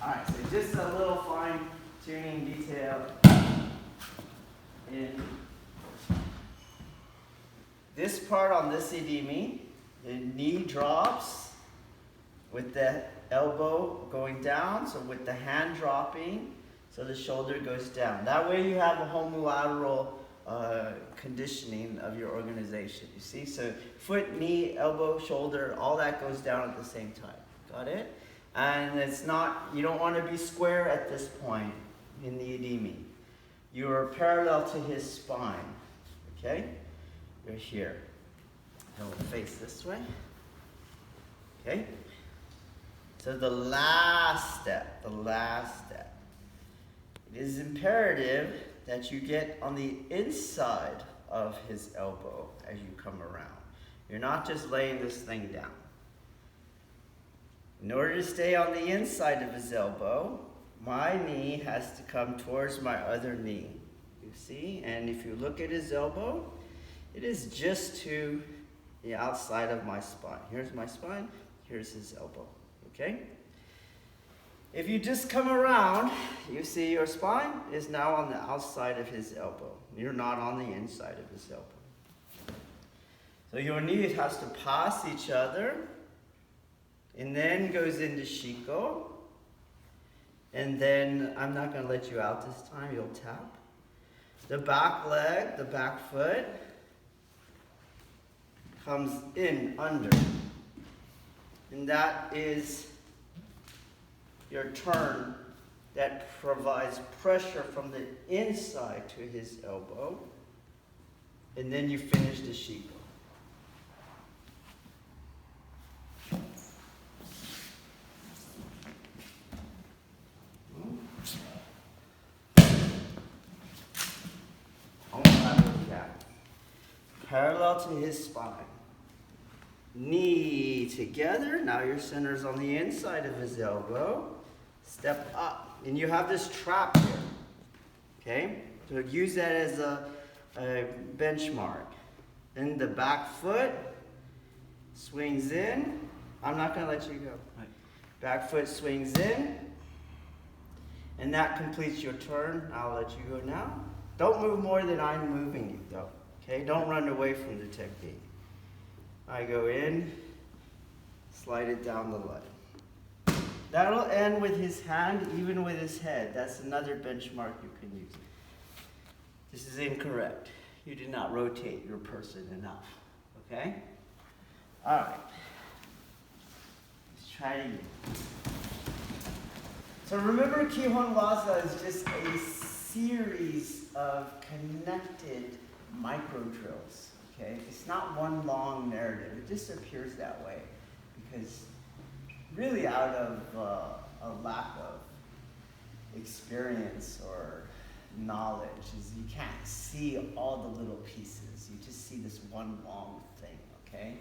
Alright, so just a little fine tuning detail in this part on this idimi. The knee drops with the elbow going down, so with the hand dropping, so the shoulder goes down. That way you have a homolateral conditioning of your organization. You see? So foot, knee, elbow, shoulder, all that goes down at the same time. Got it? And it's not, you don't want to be square at this point in the idimi. You're parallel to his spine. Okay? You're here. And we'll face this way. Okay? So the last step. It is imperative that you get on the inside of his elbow as you come around. You're not just laying this thing down. In order to stay on the inside of his elbow, my knee has to come towards my other knee. You see? And if you look at his elbow, it is just to the outside of my spine. Here's my spine, here's his elbow. Okay? If you just come around, you see your spine is now on the outside of his elbow. You're not on the inside of his elbow. So your knee has to pass each other, and then goes into Shiko. And then, I'm not going to let you out this time, you'll tap. The back leg, the back foot, comes in under. And that is your turn that provides pressure from the inside to his elbow. And then you finish the Shiko. Parallel to his spine. Knee together. Now your center's on the inside of his elbow. Step up. And you have this trap here. Okay? So use that as a benchmark. Then the back foot swings in. I'm not going to let you go. Right. Back foot swings in. And that completes your turn. I'll let you go now. Don't move more than I'm moving you, though. Okay, don't run away from the technique. I go in, slide it down the leg. That'll end with his hand, even with his head. That's another benchmark you can use. This is incorrect. You did not rotate your person enough. Okay? All right. Let's try it again. So remember, Kihon Waza is just a series of connected micro drills, okay? It's not one long narrative. It just appears that way because really out of a lack of experience or knowledge is you can't see all the little pieces. You just see this one long thing, okay?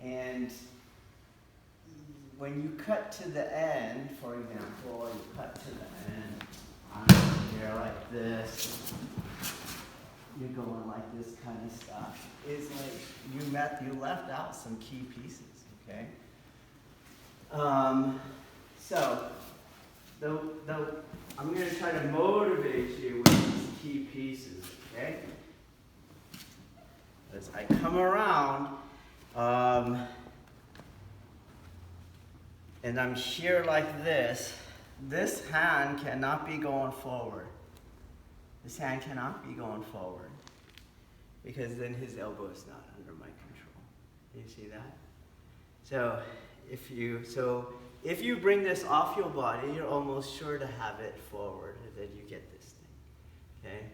And when you cut to the end, for example, you cut to the end, I'm here like this, you're going like this kind of stuff. It's like you left out some key pieces, okay? So I'm going to try to motivate you with these key pieces, okay? As I come around, and I'm here like this hand cannot be going forward. This hand cannot be going forward because then his elbow is not under my control. Do you see that? So if you bring this off your body, you're almost sure to have it forward, and then you get this thing. Okay?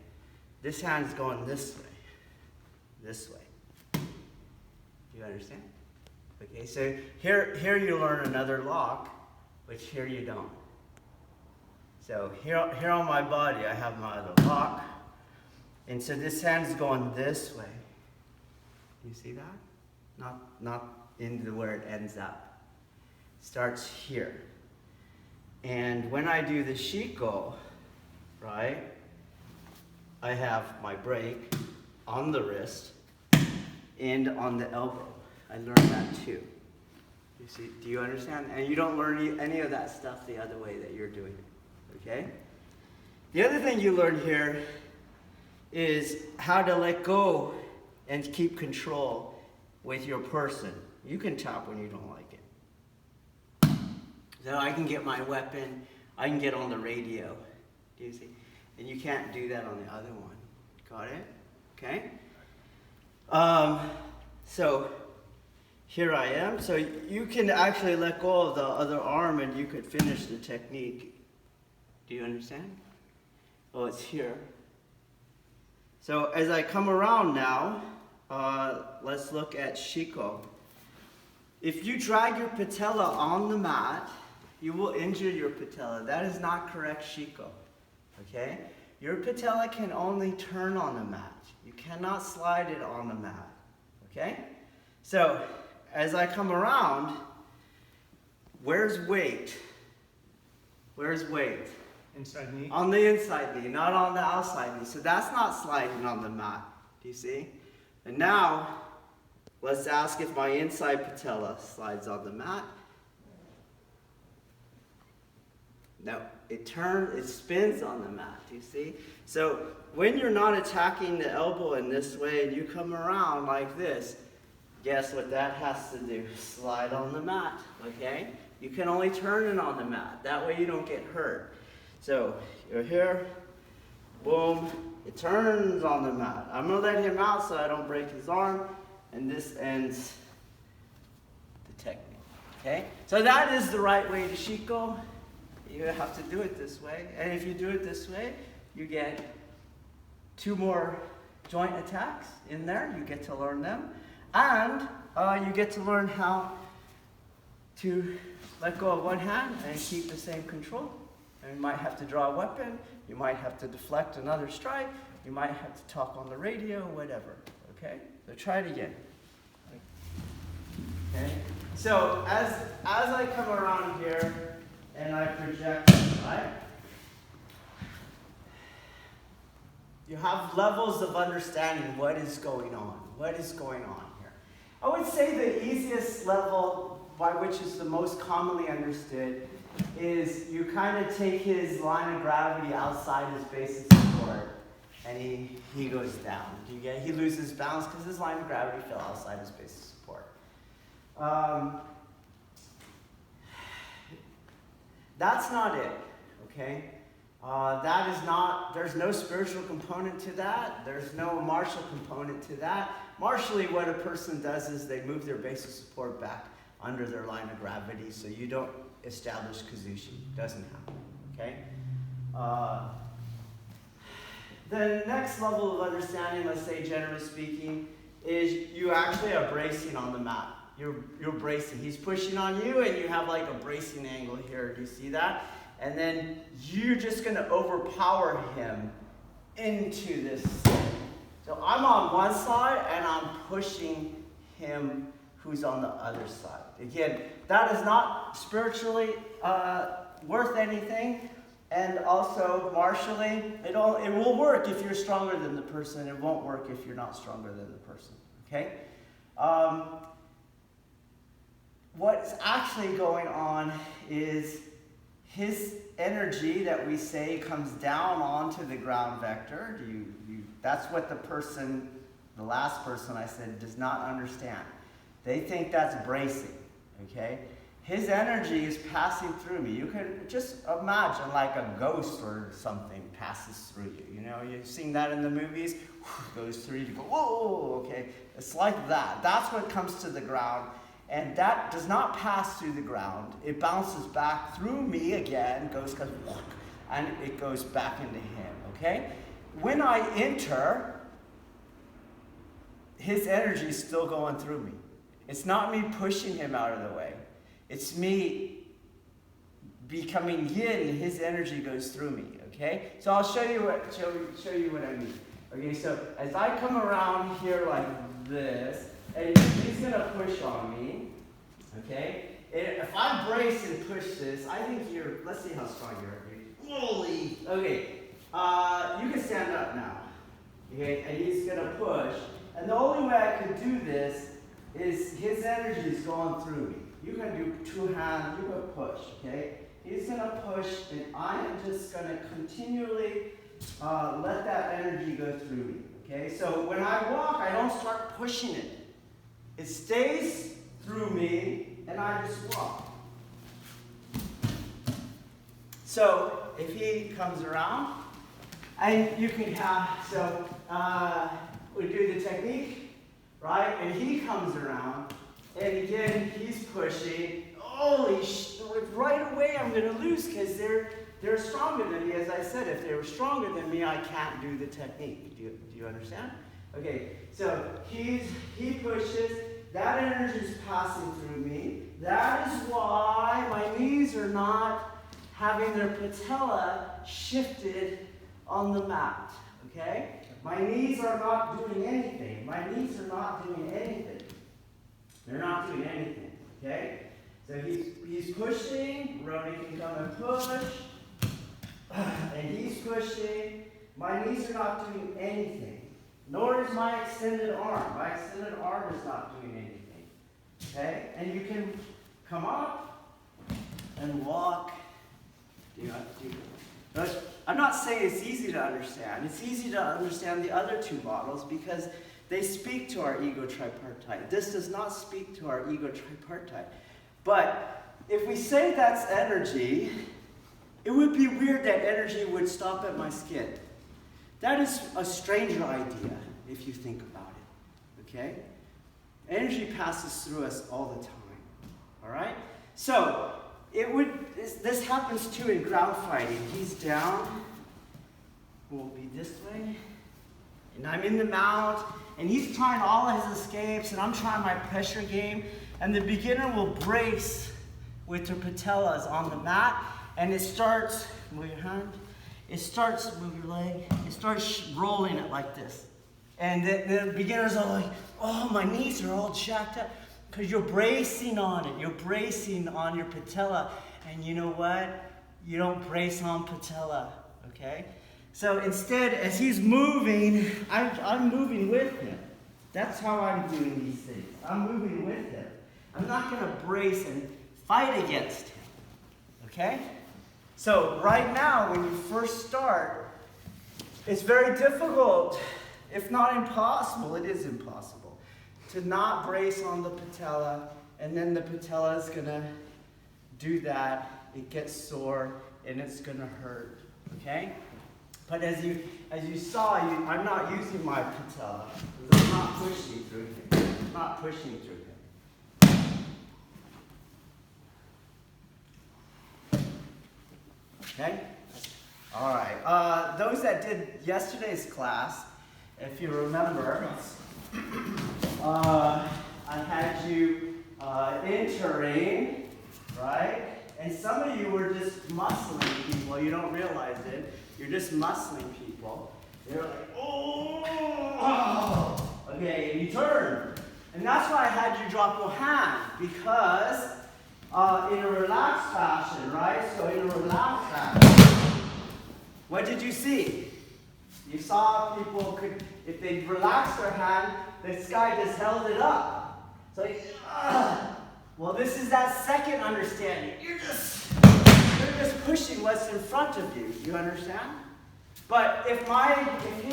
This hand is going this way. This way. Do you understand? Okay, so here you learn another lock, which here you don't. So here on my body, I have my other lock. And so this hand is going this way. You see that? Not into where it ends up. It starts here. And when I do the Shiko, right, I have my break on the wrist and on the elbow. I learned that too. You You see, do you understand? And you don't learn any of that stuff the other way that you're doing it, okay? The other thing you learn here is how to let go and keep control with your person. You can tap when you don't like it. So I can get my weapon, I can get on the radio, do you see? And you can't do that on the other one. Got it? Okay? So here I am. So you can actually let go of the other arm and you could finish the technique. Do you understand? Oh, it's here. So as I come around now, let's look at Shiko. If you drag your patella on the mat, you will injure your patella. That is not correct Shiko. Okay? Your patella can only turn on the mat. You cannot slide it on the mat. Okay? So, as I come around, where's weight? Where's weight? Inside knee? On the inside knee, not on the outside knee. So that's not sliding on the mat. Do you see? And now, let's ask if my inside patella slides on the mat. No, it spins on the mat, do you see? So when you're not attacking the elbow in this way and you come around like this, guess what that has to do? Slide on the mat, okay? You can only turn it on the mat. That way you don't get hurt. So you're here, boom, it turns on the mat. I'm gonna let him out so I don't break his arm, and this ends the technique, okay? So that is the right way to Shiko. You have to do it this way, and if you do it this way, you get 2 more joint attacks in there. You get to learn them, and you get to learn how to let go of one hand and keep the same control. And you might have to draw a weapon, you might have to deflect another strike, you might have to talk on the radio, whatever, okay? So try it again. Okay? So as I come around here, and I project, right? You have levels of understanding what is going on. What is going on here? I would say the easiest level, by which is the most commonly understood, is you kind of take his line of gravity outside his base of support, and he goes down. Do you get? He loses balance because his line of gravity fell outside his base of support. That's not it, okay? That is not, there's no spiritual component to that. There's no martial component to that. Martially, what a person does is they move their base of support back under their line of gravity, so you don't establish kazushi. Doesn't happen, okay? The next level of understanding, let's say generally speaking, is you actually are bracing on the mat. You're bracing. He's pushing on you, and you have like a bracing angle here. Do you see that? And then you're just going to overpower him into this. So I'm on one side, and I'm pushing him who's on the other side. Again, that is not spiritually worth anything, and also martially, it will work if you're stronger than the person. It won't work if you're not stronger than the person. Okay? What's actually going on is his energy that we say comes down onto the ground vector. That's what the last person I said, does not understand. They think that's bracing, okay? His energy is passing through me. You can just imagine like a ghost or something passes through you. You know, you've seen that in the movies, goes through you, you go, whoa, okay? It's like that. That's what comes to the ground. And that does not pass through the ground. It bounces back through me again, and it goes back into him, okay? When I enter, his energy is still going through me. It's not me pushing him out of the way. It's me becoming yin, and his energy goes through me, okay? So I'll show you what I mean. Okay, so as I come around here like this, and he's gonna push on me, okay? And if I brace and push this, I think let's see how strong you are. Holy, okay. You can stand up now, okay? And he's gonna push. And the only way I could do this is his energy is going through me. you can do two hands, you can push, okay? He's gonna push, and I am just gonna continually let that energy go through me, okay? So when I walk, I don't start pushing it. It stays through me, and I just walk. So if he comes around, and you can have, so we do the technique, right? And he comes around, and again, he's pushing. Holy right away I'm gonna lose because they're stronger than me. As I said, if they were stronger than me, I can't do the technique. Do you understand? Okay, so he pushes, that energy is passing through me. That is why my knees are not having their patella shifted on the mat, okay? My knees are not doing anything. My knees are not doing anything. They're not doing anything, okay? So he's pushing, Roni can come and push, and he's pushing. My knees are not doing anything, nor is my extended arm. My extended arm is not doing anything, okay? And you can come up and walk. I'm not saying it's easy to understand. It's easy to understand the other two models because they speak to our ego tripartite. This does not speak to our ego tripartite. But if we say that's energy, it would be weird that energy would stop at my skin. That is a stranger idea if you think about it, okay? Energy passes through us all the time, all right? So, this happens too in ground fighting. He's down, we'll be this way, and I'm in the mount, and he's trying all his escapes, and I'm trying my pressure game, and the beginner will brace with their patellas on the mat, and it starts, move your hand, it starts, move your leg, it starts rolling it like this. And the beginners are like, oh, my knees are all jacked up, because you're bracing on it, you're bracing on your patella, and you know what? You don't brace on patella, okay? So instead, as he's moving, I'm moving with him. That's how I'm doing these things. I'm moving with him. I'm not going to brace and fight against him, okay? So right now, when you first start, it's very difficult, if not impossible, it is impossible, to not brace on the patella, and then the patella is going to do that. It gets sore, and it's going to hurt, okay? But as you saw, I'm not using my patella. I'm not pushing through him. I'm not pushing through him. Okay? All right. Those that did yesterday's class, if you remember, I had you entering, right? And some of you were just muscling people. You don't realize it. You're just muscling people. They're like, oh, okay, and you turn. And that's why I had you drop your hand, because in a relaxed fashion, right? So in a relaxed fashion, what did you see? You saw people could, if they relaxed their hand, this guy just held it up. So, well, this is that second understanding. You're just pushing what's in front of you. You understand? But if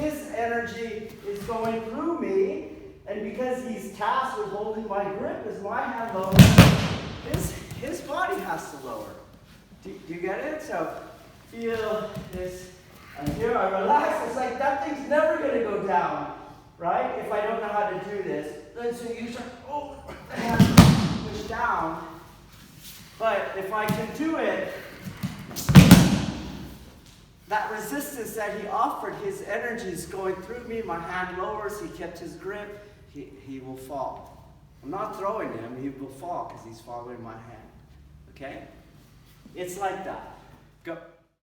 his energy is going through me, and because he's tasked with holding my grip, as my hand lowers, his body has to lower. Do you get it? So feel this. And here I relax. It's like that thing's never going to go down, right? If I don't know how to do this. Then so you start, the hand push down. But if I can do it, that resistance that he offered, his energy is going through me, my hand lowers, he kept his grip, he will fall. I'm not throwing him, he will fall because he's following my hand. Okay? It's like that. Go.